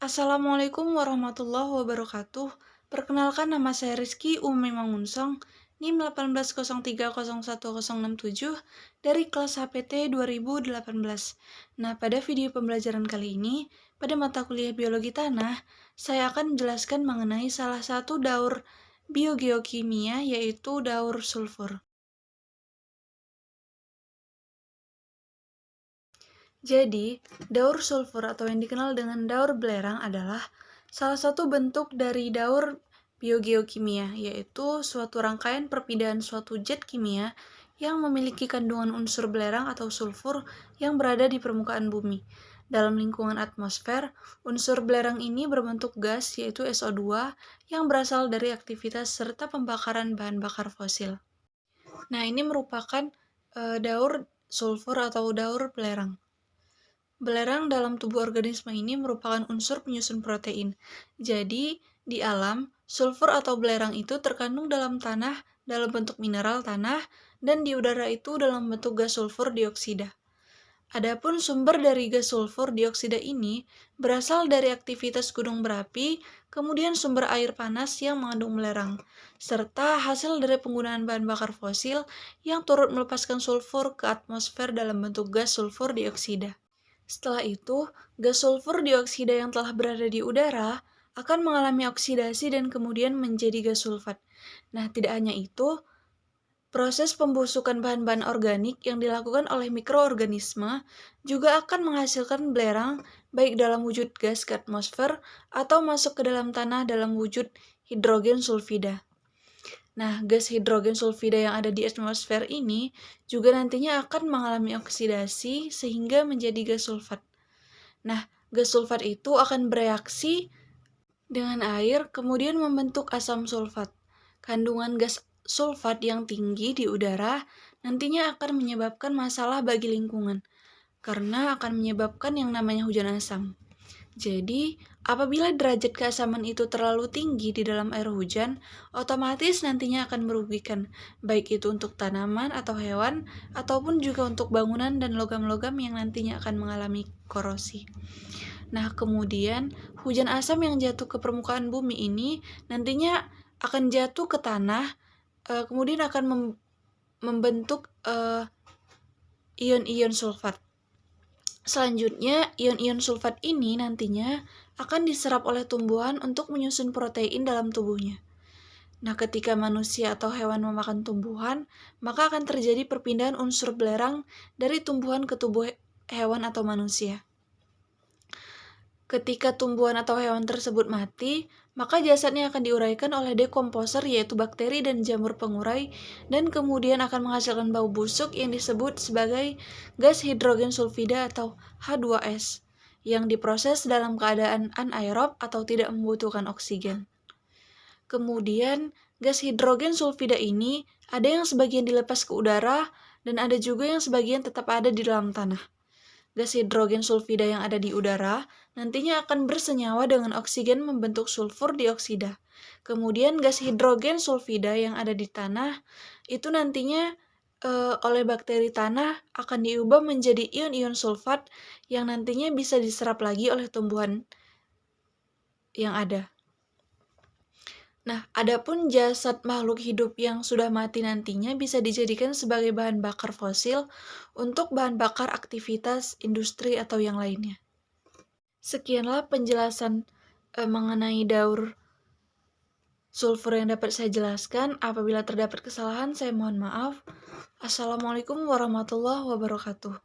Assalamualaikum warahmatullahi wabarakatuh. Perkenalkan nama saya Rizky Umi Mangunsong, NIM 18030167 dari kelas HPT 2018. Nah, pada video pembelajaran kali ini, pada mata kuliah Biologi Tanah, saya akan menjelaskan mengenai salah satu daur biogeokimia, yaitu daur sulfur. Jadi, daur sulfur atau yang dikenal dengan daur belerang adalah salah satu bentuk dari daur biogeokimia, yaitu suatu rangkaian perpindahan suatu zat kimia yang memiliki kandungan unsur belerang atau sulfur yang berada di permukaan bumi. Dalam lingkungan atmosfer, unsur belerang ini berbentuk gas yaitu SO2 yang berasal dari aktivitas serta pembakaran bahan bakar fosil. Nah, ini merupakan daur sulfur atau daur belerang. Belerang dalam tubuh organisme ini merupakan unsur penyusun protein. Jadi, di alam, sulfur atau belerang itu terkandung dalam tanah dalam bentuk mineral tanah dan di udara itu dalam bentuk gas sulfur dioksida. Adapun sumber dari gas sulfur dioksida ini berasal dari aktivitas gunung berapi, kemudian sumber air panas yang mengandung belerang, serta hasil dari penggunaan bahan bakar fosil yang turut melepaskan sulfur ke atmosfer dalam bentuk gas sulfur dioksida. Setelah itu, gas sulfur dioksida yang telah berada di udara akan mengalami oksidasi dan kemudian menjadi gas sulfat. Nah, tidak hanya itu, proses pembusukan bahan-bahan organik yang dilakukan oleh mikroorganisme juga akan menghasilkan belerang baik dalam wujud gas ke atmosfer atau masuk ke dalam tanah dalam wujud hidrogen sulfida. Nah, gas hidrogen sulfida yang ada di atmosfer ini juga nantinya akan mengalami oksidasi sehingga menjadi gas sulfat. Nah, gas sulfat itu akan bereaksi dengan air kemudian membentuk asam sulfat. Kandungan gas sulfat yang tinggi di udara nantinya akan menyebabkan masalah bagi lingkungan karena akan menyebabkan yang namanya hujan asam. Jadi, apabila derajat keasaman itu terlalu tinggi di dalam air hujan, otomatis nantinya akan merugikan, baik itu untuk tanaman atau hewan, ataupun juga untuk bangunan dan logam-logam yang nantinya akan mengalami korosi. Nah, kemudian hujan asam yang jatuh ke permukaan bumi ini nantinya akan jatuh ke tanah, kemudian akan membentuk ion-ion sulfat. Selanjutnya, ion-ion sulfat ini nantinya akan diserap oleh tumbuhan untuk menyusun protein dalam tubuhnya. Nah, ketika manusia atau hewan memakan tumbuhan, maka akan terjadi perpindahan unsur belerang dari tumbuhan ke tubuh hewan atau manusia. Ketika tumbuhan atau hewan tersebut mati, maka jasadnya akan diuraikan oleh dekomposer yaitu bakteri dan jamur pengurai dan kemudian akan menghasilkan bau busuk yang disebut sebagai gas hidrogen sulfida atau H2S yang diproses dalam keadaan anaerob atau tidak membutuhkan oksigen. Kemudian, gas hidrogen sulfida ini ada yang sebagian dilepas ke udara dan ada juga yang sebagian tetap ada di dalam tanah. Gas hidrogen sulfida yang ada di udara nantinya akan bersenyawa dengan oksigen membentuk sulfur dioksida. Kemudian gas hidrogen sulfida yang ada di tanah itu nantinya oleh bakteri tanah akan diubah menjadi ion-ion sulfat yang nantinya bisa diserap lagi oleh tumbuhan yang ada. Nah, adapun jasad makhluk hidup yang sudah mati nantinya bisa dijadikan sebagai bahan bakar fosil untuk bahan bakar aktivitas industri atau yang lainnya. Sekianlah penjelasan mengenai daur sulfur yang dapat saya jelaskan. Apabila terdapat kesalahan, saya mohon maaf. Assalamualaikum warahmatullahi wabarakatuh.